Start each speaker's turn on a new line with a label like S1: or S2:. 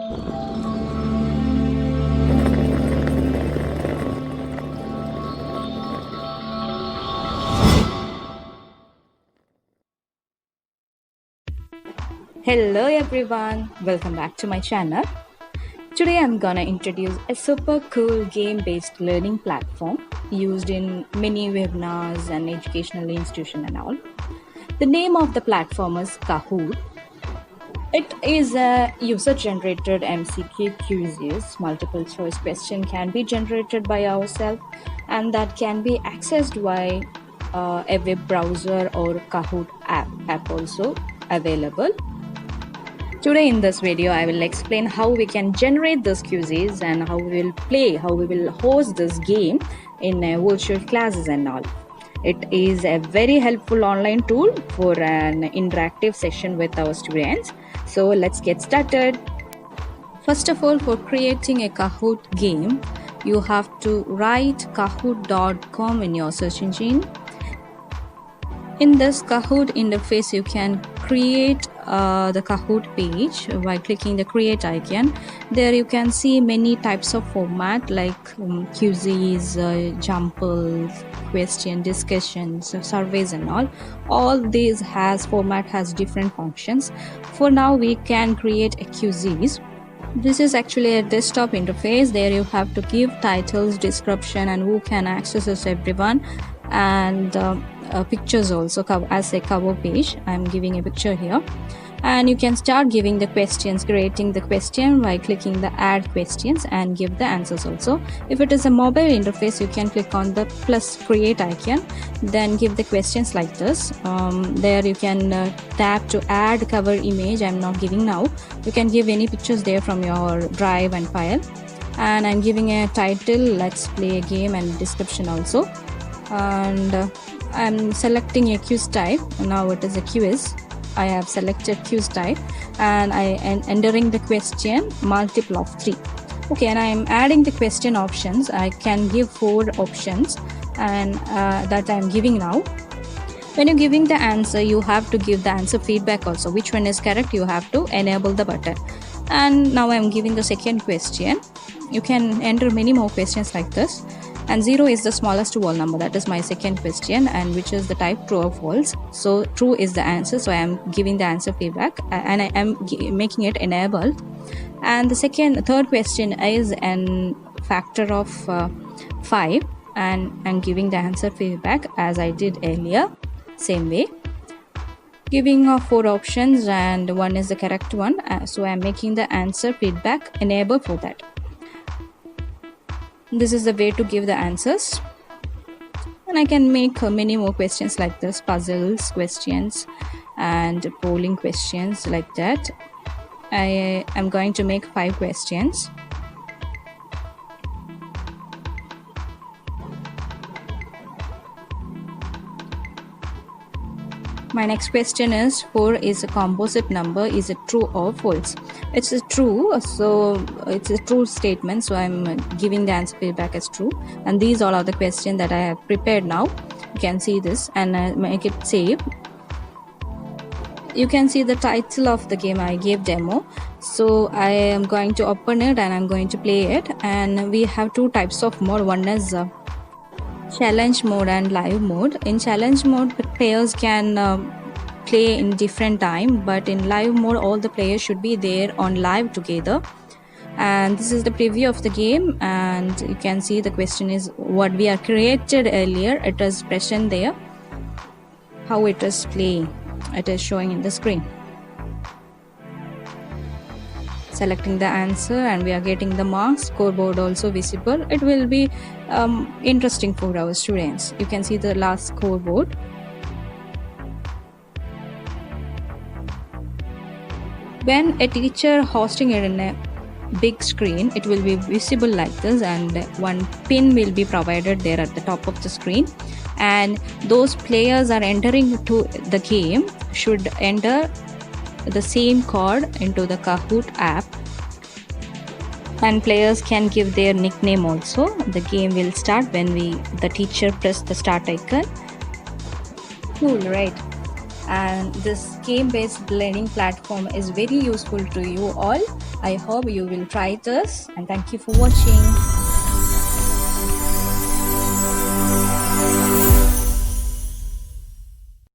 S1: Hello everyone, welcome back to my channel. Today I'm gonna introduce a super cool game-based learning platform used in many webinars and educational institutions and all. The name of the platform is Kahoot. It is a user-generated MCQ quizzes. Multiple choice question can be generated by ourselves, and that can be accessed by a web browser or Kahoot app also available. Today in this video, I will explain how we can generate these quizzes and how we will play, how we will host this game in virtual classes and all. It is a very helpful online tool for an interactive session with our students. So let's get started. First of all, for creating a Kahoot game, you have to write kahoot.com in your search engine. In this Kahoot interface, you can create the Kahoot page by clicking the create icon. There you can see many types of format like quizzes, jumbles, question, discussions, surveys and all. All these format has different functions. For now, we can create a quizzes. This is actually a desktop interface. There you have to give titles, description, and who can access this, everyone, and pictures also as a cover page. I'm giving a picture here, and you can start giving the questions, creating the question by clicking the add questions and give the answers also. If it is a mobile interface, you can click on the plus create icon, then give the questions like this. There you can tap to add cover image. I'm not giving now. You can give any pictures there from your drive and file, and I'm giving a title, let's play a game, and description also. And I'm selecting a quiz type. Now it is a quiz. I have selected quiz type, and I am entering the question multiple of 3. Okay, and I am adding the question options. I can give 4 options, and that I am giving now. When you're giving the answer, you have to give the answer feedback also. Which one is correct, you have to enable the button. And now I'm giving the second question. You can enter many more questions like this. And 0 is the smallest whole number. That is my second question, and which is the type true or false. So true is the answer, so I am giving the answer feedback, and I am making it enabled. And the third question is an factor of 5, and I'm giving the answer feedback as I did earlier, same way, giving 4 options, and 1 is the correct one, so I'm making the answer feedback enable for that. This is the way to give the answers, and I can make many more questions like this, puzzles questions and polling questions like that. I am going to make 5 questions. My next question is 4 is a composite number. Is it true or false? It's a true, so it's a true statement, so I'm giving the answer feedback as true. And these all are the questions that I have prepared now. You can see this, and make it save. You can see the title of the game I gave demo, so I am going to open it and I'm going to play it. And we have 2 types of mode. One is challenge mode and live mode. In challenge mode, the players can play in different time, but in live mode all the players should be there on live together. And this is the preview of the game, and you can see the question is what we are created earlier. It is present there, how it is playing, it is showing in the screen. Selecting the answer, and we are getting the marks, scoreboard also visible. It will be interesting for our students. You can see the last scoreboard. When a teacher hosting it in a big screen, it will be visible like this, and one pin will be provided there at the top of the screen, and those players are entering to the game should enter the same code into the Kahoot app, and players can give their nickname also. The game will start when the teacher press the start icon. Cool, right? And this game-based learning platform is very useful to you all. I hope you will try this, and thank you for watching.